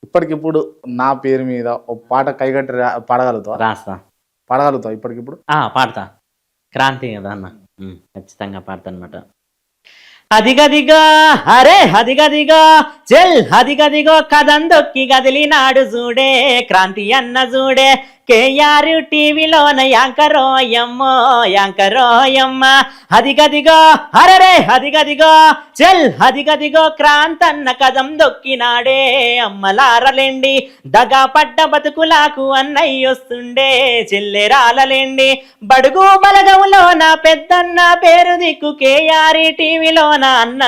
ఇప్పటికిప్పుడు నా పేరు మీద ఒక పాట కైగట్టి పాడగలుగుతావా? రాస్తా. పాడగలుగుతావా ఇప్పటికిప్పుడు? పాడతా. క్రాంతి గదా అన్న. ఖచ్చితంగా పాడతానమాట. అదిగదిగో అరే అదిగదిగో చెల్ అదిగదిగో కదందొక్కి గదిలినాడు జూడే క్రాంతి అన్న జూడే కేఆర్ టీవీలోన యాంకరోయమ్మో యాంకరోయమ్మ అదిగదిగో అరరే అదిగదిగో చెల్ అదిగదిగో క్రాంతన్న కదం దొక్కినాడే అమ్మలారలేండి దగా పడ్డ బతుకులాకు అన్నయ్యొస్తుండే చెల్లెరాలలేండి బడుగు బలగంలోన పెద్దన్న పేరు దిక్కు కేఆర్ టీవీలోన అన్న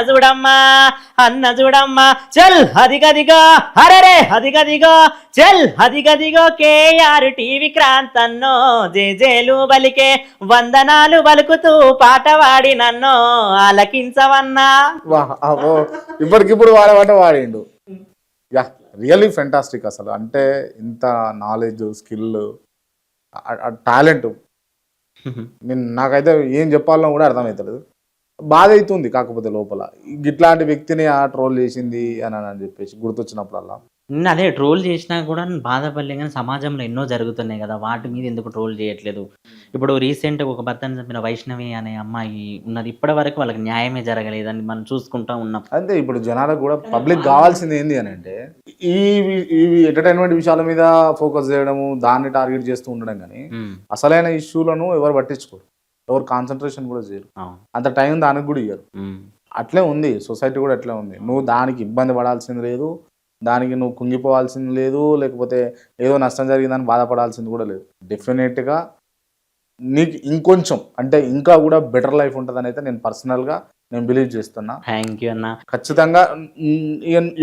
చూడమ్మా చల్ అదిగదిగో అరరే అదిగదిగో చల్ అదిగదిగో కేఆర్ టీవీ క్రాంతన్నో జేజేలు బలికే వందనాలు బలుకుతూ పాట వాడి నన్నో ఆలకించవన్నా. ఇప్పటికిప్పుడు వాడే వాడిండు. Yeah really fantastic. అసలు అంటే ఇంత నాలెడ్జ్, స్కిల్, టాలెంట్ నాకైతే ఏం చెప్పాలనో కూడా అర్థమవుతలేదు. బాధ అవుతుంది కాకపోతే లోపల ఇట్లాంటి వ్యక్తిని ట్రోల్ చేసింది అని చెప్పేసి గుర్తొచ్చినప్పుడల్లా. అదే ట్రోల్ చేసినా కూడా బాధపడలే, కానీ సమాజంలో ఎన్నో జరుగుతున్నాయి కదా, వాటి మీద ఎందుకు ట్రోల్ చేయట్లేదు? ఇప్పుడు రీసెంట్గా ఒక భర్తను చంపిన వైష్ణవి అనే అమ్మాయి ఉన్నది, ఇప్పటి వరకు వాళ్ళకి న్యాయమే జరగలేదని మనం చూసుకుంటా ఉన్నాం. అంతే. ఇప్పుడు జనాలకు కూడా పబ్లిక్ కావాల్సింది ఏంది అని అంటే ఈ ఎంటర్టైన్మెంట్ విషయాల మీద ఫోకస్ చేయడము, దాన్ని టార్గెట్ చేస్తూ ఉండడం, కానీ అసలైన ఇష్యూలను ఎవరు పట్టించుకోరు, ఎవరు కాన్సన్ట్రేషన్ కూడా చేయరు, అంత టైం దానికి కూడా ఇయ్యరు. అట్లే ఉంది సొసైటీ కూడా, అట్లే ఉంది. నువ్వు దానికి ఇబ్బంది పడాల్సింది లేదు, దానికి నువ్వు కుంగిపోవాల్సింది లేదు, లేకపోతే ఏదో నష్టం జరిగిందని బాధపడాల్సింది కూడా లేదు. డెఫినెట్గా నీకు ఇంకొంచెం అంటే ఇంకా కూడా బెటర్ లైఫ్ ఉంటుందని అయితే నేను పర్సనల్గా బిలీవ్ చేస్తున్నా. థ్యాంక్ యూ అన్న. ఖచ్చితంగా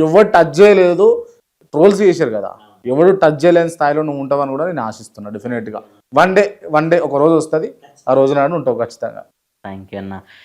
ఎవరు టచ్ చేయలేదు, ట్రోల్స్ చేశారు కదా, ఎవరు టచ్ చేయలేని స్థాయిలో నువ్వు ఉంటావని కూడా నేను ఆశిస్తున్నా. డెఫినెట్గా వన్ డే ఒక రోజు వస్తుంది, ఆ రోజు నాడు ఉంటావు ఖచ్చితంగా. థ్యాంక్ యూ అన్న.